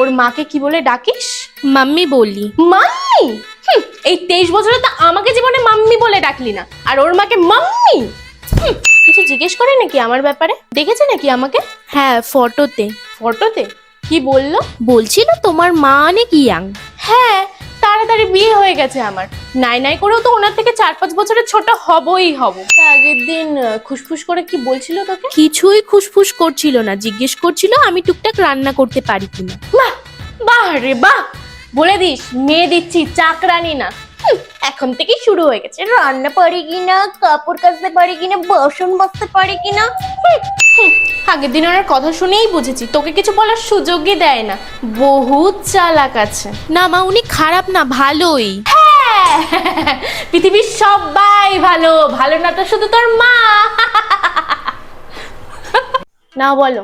ওর মাকে কি বলে ডাকিস? মাম্মি বলি। মাম্মি? এই 23 বছরে তো আমাকে জীবনে মাম্মি বলে ডাকলি না, আর ওর মাকে মাম্মি? কিছু জিজ্ঞেস করে নাকি আমার ব্যাপারে? দেখেছে নাকি আমাকে? হ্যাঁ, ফটোতে। ফটোতে? কি বললো? বলছিল তোমার মা অনেক ইয়াং। হ্যাঁ, তাড়াতাড়ি বিয়ে হয়ে গেছে আমার। নাই নাই করেও তো ওনার থেকে 4-5 বছরের ছোট হবই হব। আগের দিন খুশফুস করে কি বলছিল তোকে? কিছুই খুশফুস করছিল না, জিজ্ঞেস করছিল আমি টুকটাক রান্না করতে পারি কিনা। বাহ বাহ রে বাহ, বলে দিস মেয়ে দিচ্ছি, চাকরানি না। এখন থেকেই শুরু হয়ে গেছে, রান্না পারি কিনা, কাপড় কাচতে পারি কিনা, বাসন মাজতে পারি কিনা। আগের দিন ওনার কথা শুনেই বুঝেছি তোকে কিছু বলার সুযোগই দেয় না, বহুত চালাক আছে। না মা, উনি খারাপ না, ভালোই। পৃথিবীর সবাই ভালো, ভালো না তো শুধু তোর মা। না বলো,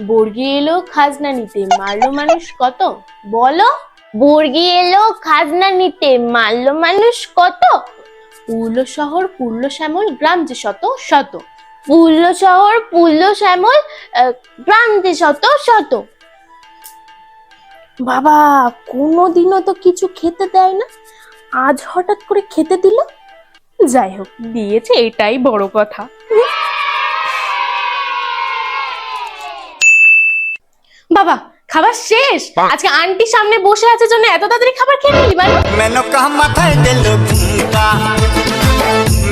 বর্গি এলো খাজনা নিতে, মারলো মানুষ কত? বলো, বর্গি এলো খাজনা নিতে, মারলো মানুষ কত? পূর্ল শহর পূর্ল শ্যামল, গ্রাম যে শত শত। পূর্ল শহর পূর্ল শ্যামল, গ্রাম যে শত শত। বাবা, কোনোদিনও তো কিছু খেতে দেয় না, আজ হঠাৎ করে খেতে দিল। যাই হোক, দিয়েছে এটাই বড় কথা। বাবা, খাবার শেষ? আজকে আন্টি সামনে বসে আছে জন্য এত তাড়াতাড়ি খাবার খেয়ে নিলি? মানে মেনো কা মাথায় দিল ঘুমকা,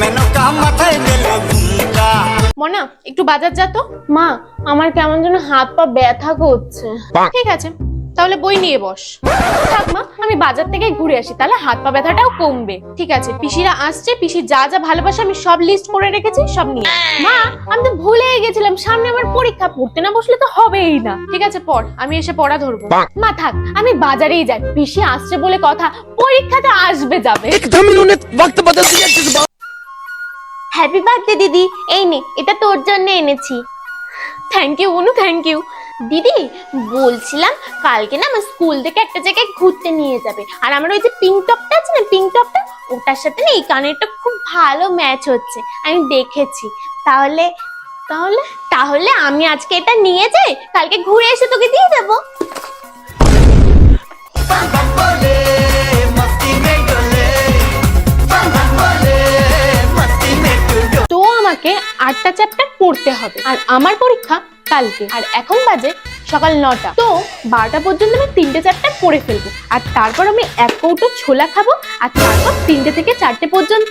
মেনো কা মাথায় দিল ঘুমকা। মনা, একটু বাজার যা তো। মা, আমার কেমন যেন হাত পা ব্যথা করছে। ঠিক আছে, তাহলে বই নিয়ে বস। থাক মা, আমি বাজার থেকে ঘুরে আসি, তাহলে হাত পা ব্যথাটাও কমবে। ঠিক আছে, পিসিরা আসছে, পিসি যা যা ভালোবাসে আমি সব লিস্ট করে রেখেছি, সব নিয়ে। মা, আমি তো ভুলেই গেছিলাম, সামনে আমার পরীক্ষা, পড়তে না বসলে তো হবেই না। ঠিক আছে পড়, আমি এসে পড়া ধরবো। মা থাক, আমি বাজারেই যাই, পিসি আসছে বলে কথা, পরীক্ষাতে আসবে যাবে। হ্যাপি বার্থডে দিদি, এই নে, এটা তোর জন্য এনেছি। Thank you Anu, thank you. দিদি বলছিলাম, কালকে না আমার স্কুল থেকে একটা জায়গায় ঘুরতে নিয়ে যাবে, আর আমার ওই যে পিঙ্ক টপটা আছে না, পিঙ্ক টপটা, ওটার সাথে না এই কানেরটা খুব ভালো ম্যাচ হচ্ছে, আমি দেখেছি। তাহলে তাহলে তাহলে আমি আজকে এটা নিয়ে যাই, কালকে ঘুরে এসে তোকে দিয়ে দেবো। তো আমাকে 8টা চ্যাপ্টার পড়তে হবে, আর আমার পরীক্ষা কালকে, আর এখন বাজে সকাল 9টা। তো 12টা পর্যন্ত আমি 3টে চ্যাপ্টার পড়ে ফেলবো, আর তারপর আমি 1 কৌটো ছোলা খাবো, আর তারপর 3টে থেকে 4টে পর্যন্ত।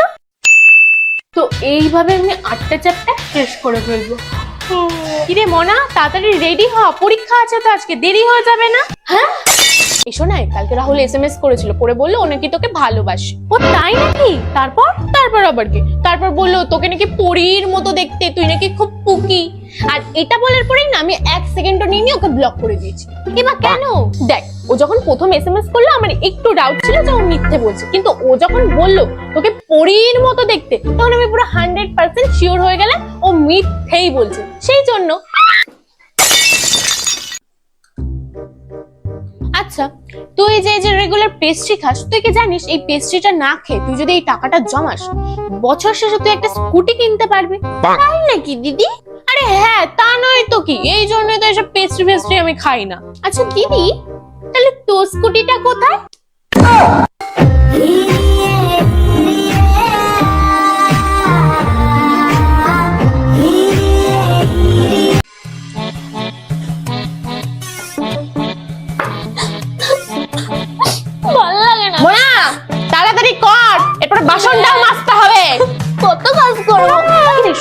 তো এইভাবে আমি 8টা চ্যাপ্টার শেষ করে ফেলবো। কিরে মনা, তাড়াতাড়ি রেডি হ, পরীক্ষা আছে তো আজকে, দেরি হয়ে যাবে না? হ্যাঁ, এসো না, কালকে রাহুল SMS করেছিল, করে বললো ও নাকি তোকে ভালোবাসে। ও তাই নাকি? তারপর তারপর আবার কি? তারপর বললো তোকে নাকি পরীর মতো দেখতে, তুই নাকি খুব পুকি। আর এটা বলার পরেই না আমি 1 সেকেন্ডও নিয়ে ওকে ব্লক করে দিয়েছি। এবার কেন? দেখ, ও যখন প্রথম SMS করলো আমার একটু ডাউট ছিল যে ও মিথ্যে বলছে, কিন্তু ও যখন বললো তোকে পরীর মতো দেখতে, তখন আমি পুরো 100% শিওর হয়ে গেলাম ও মিথ্যেই বলছে। সেই জন্য আচ্ছা, তুই যে রেগুলার পেস্ট্রি খাস, তুই কি জানিস এই পেস্ট্রিটা না খেয়ে তুই যদি এই টাকাটা জমাস, বছর শেষে তুই একটা স্কুটি কিনতে পারবি। তাই নাকি দিদি? আরে হ্যাঁ, তা নয় তো কি, এই জন্যই তো এসব পেস্ট্রি আমি খাই না। আচ্ছা দিদি, তাহলে তোর স্কুটিটা কোথায়? তাড়াতাড়ি কর, এরপরে বাসনটাও মাজতে হবে। কত কাজ করবো।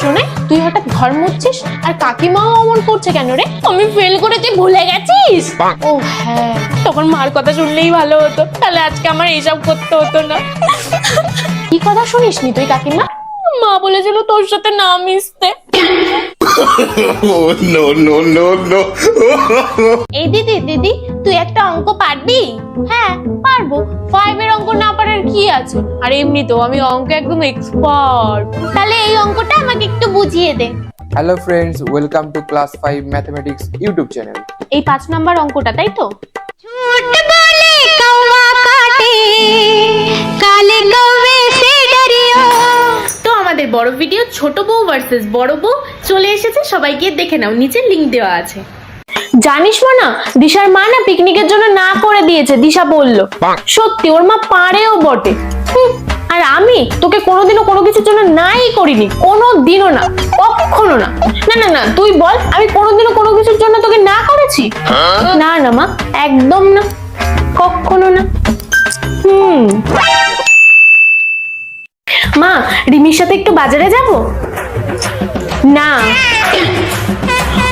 শুনে তুই হঠাৎ ঘর মুছছিস, আর কাকিমাও অমন করছে কেন রে? আমি ফেল করে তুই ভুলে গেছিস? ও হ্যাঁ, তখন মার কথা শুনলেই ভালো হতো, তাহলে আজকে আমার এইসব করতে হতো না। কি কথা শুনিসনি তুই কাকিমা? মা বলেছিল তোর সাথে না মিশতে। এই দিদি, তুই একটা অঙ্ক পারবি? হ্যাঁ পারবো, 5 এর অঙ্ক না পারার কি আছে, আর এমনিতেও আমি অঙ্কে একদম এক্সপার্ট। তাহলে এই অঙ্কটা আমাকে একটু বুঝিয়ে দে। Hello friends, welcome to class 5 mathematics YouTube channel. এই 5 নাম্বার অঙ্কটা, তাই তো? ঝুট বলে কৌवा কাটে, কালে কৌवे से डरियो। তো আমাদের বড় ভিডিও ছোট বউ ভার্সেস বড় বউ চলে এসেছে, সবাই গিয়ে দেখে নাও, নিচে লিংক দেওয়া আছে। জানিস না, দিশার মা না পিকনিকের জন্য না করে দিয়েছে, দিশা বলল। সত্যি ওর মা পারেও বটে। আর আমি তোকে কোনোদিনও কোনো কিছুর জন্য নাই করিনি, কোনোদিনও না, কখনো না। না না না, তুই বল আমি কোনোদিনও কোনো কিছুর জন্য তোকে না করেছি? না না মা, একদম না, কখনো না। মা, রিমির সাথে একটু বাজারে যাব? না।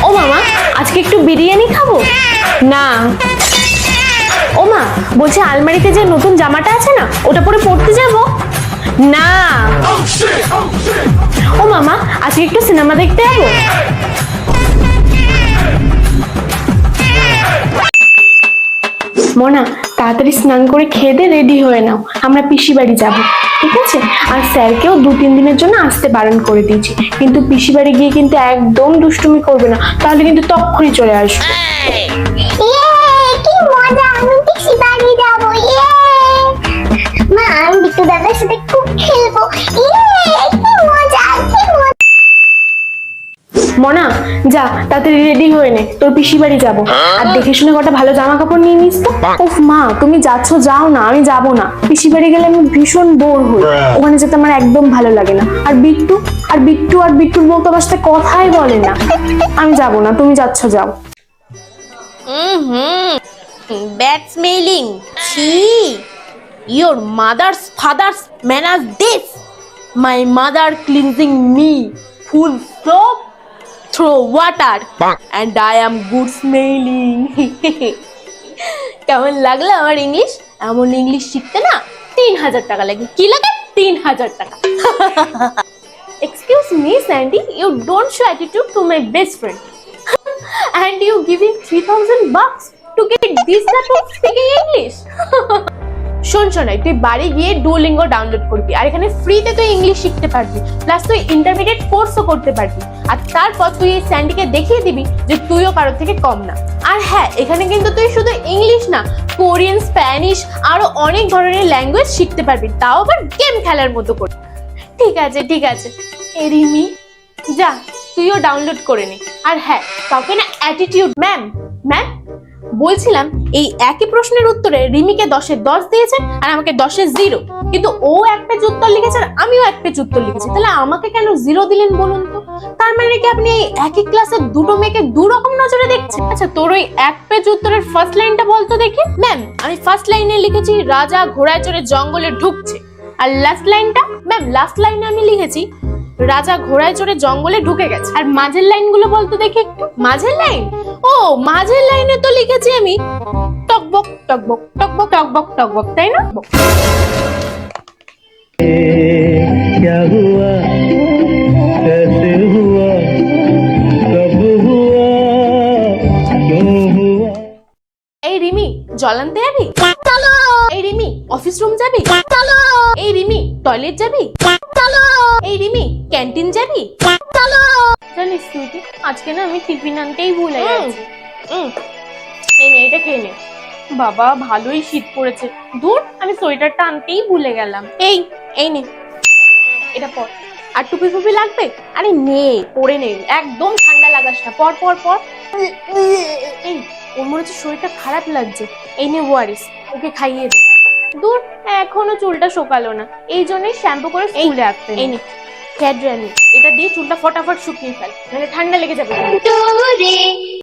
ও মামা, আজকে একটু বিরিয়ানি খাবো? না। ও মা, বলছি আলমারিতে যে নতুন জামাটা আছে না, ওটা পরে পড়তে যাব? না। ও মামা, আজকে একটু সিনেমা দেখতে যাবো? মোনা, তাড়াতাড়ি স্নান করে খেয়ে দে, রেডি হয়ে নাও, আমরা পিসি বাড়ি যাবো, ঠিক আছে? আর স্যারকেও 2-3 দিনের জন্য আসতে বারণ করে দিয়েছি, কিন্তু পিসি বাড়ি গিয়ে কিন্তু একদম দুষ্টুমি করবে না, তাহলে কিন্তু তখনই চলে আসবে। কি মজা, আমি পিসি বাড়ি যাবো। মা, আমি বিট্টু দাদার সাথে খুব খেলবো। কি মজা, কি মজা। মোনা, যা তাড়াতাড়ি রেডি হয়ে নে, তোর পিসি বাড়ি যাবো। আর দেখে শুনে কটা ভালো জামা কাপড় নিয়ে নিস তো। উফ মা, তুমি যাচ্ছ যাও না, আমি যাবো না। পিসি বাড়ি গেলে আমি ভীষণ বোর হই, ওখানে যেতে আমার একদম ভালো লাগে না। আর বিট্টুর বউ তো আমার সাথে কথাই বলে না। আমি যাবো না, তুমি যাচ্ছ যাও। Bad smelling. Chee. Your mother's father's manners this. My mother cleansing me full soap through water and I am good smelling. কেমন লাগলো আমার ইংলিশ? এমন ইংলিশ শিখতে না 3000 টাকা লাগে। কি লাগে? 3000 টাকা। Excuse me, Sandy, you don't show attitude to my best friend. And you giving $3000 to get this type of speaking English? শোন শোনাই, তুই বাড়ি গিয়ে ডুওলিঙ্গো ডাউনলোড করবি, আর এখানে ফ্রিতে তুই ইংলিশ শিখতে পারবি, প্লাস তুই ইন্টারমিডিয়েট কোর্সও করতে পারবি। আর তারপর তুই এই স্যান্ডিকে দেখিয়ে দিবি যে তুইও কারোর থেকে কম না। আর হ্যাঁ, এখানে কিন্তু তুই শুধু ইংলিশ না, কোরিয়ান, স্প্যানিশ, আরো অনেক ধরনের ল্যাঙ্গুয়েজ শিখতে পারবি, তাও আবার গেম খেলার মতো করে। ঠিক আছে ঠিক আছে, রিমি যা, তুইও ডাউনলোড করে নে। আর হ্যাঁ, কাউকে না অ্যাটিটিউড। ম্যাম বলছিলাম, এই একই প্রশ্নের উত্তরে রিমিকে 10-এ 10 দিয়েছে আর আমাকে 10-এ 0, কিন্তু ও এক পেজ উত্তর লিখেছে আর আমিও এক পেজ উত্তর লিখেছি, তাহলে আমাকে কেন 0 দিলেন বলুন তো? তার মানে কি আপনি এই একই ক্লাসের দুটো মেয়েকে দু রকম নজরে দেখছেন? আচ্ছা, তোর ওই এক পেজ উত্তরের ফার্স্ট লাইনটা বলতো দেখি। ম্যাম, আমি ফার্স্ট লাইনে লিখেছি রাজা ঘোড়ায় চড়ে জঙ্গলে ঢুকছে, আর লাস্ট লাইনটা? ম্যাম, লাস্ট লাইনে আমি লিখেছি রাজা ঘোড়ায় চড়ে জঙ্গলে ঢুকে গেছে। আর মাঝের লাইনগুলো বলতো দেখি একটু। মাঝের লাইন? ও, মাঝের লাইনে তো লিখেছি আমি টকবক টকবক টকবক টকবক টকবক, তাই না? क्या हुआ, कैसे हुआ, कब हुआ, क्यों हुआ। এই রিমি, জল আনতে যাবি? চলো। এই রিমি, অফিস রুম যাবি? চলো। এই রিমি, টয়লেট যাবি? চলো। এই রিমি, ক্যান্টিন যাবি? চলো। জানিস সুইটি, আজকে না আমি টিফিন আনতেই ভুলে গেছি। এই নে, এটা খেয়ে নে। বাবা, ভালোই শীত পড়েছে। দূর, আমি সোয়েটারটা আনতেই ভুলে গেলাম। এই নে, এটা পর। আর টুপি ফুপি লাগবে? আরে নে, পরে নে, একদম ঠান্ডা লাগাস না। পর পর পর। এই, ওর মনে হচ্ছে শরীরটা খারাপ লাগছে। এই নে ওয়ারিস, ওকে খাইয়ে দে। দূর, এখনো চুলটা শোকালো না, এই জন্যই শ্যাম্পু করে স্কুলে আসতে। এই নে, হেয়ার ড্রায়ার নে, এটা দিয়ে চুলটা ফটাফট শুকিয়ে ফেল, নাহলে ঠান্ডা লেগে যাবে।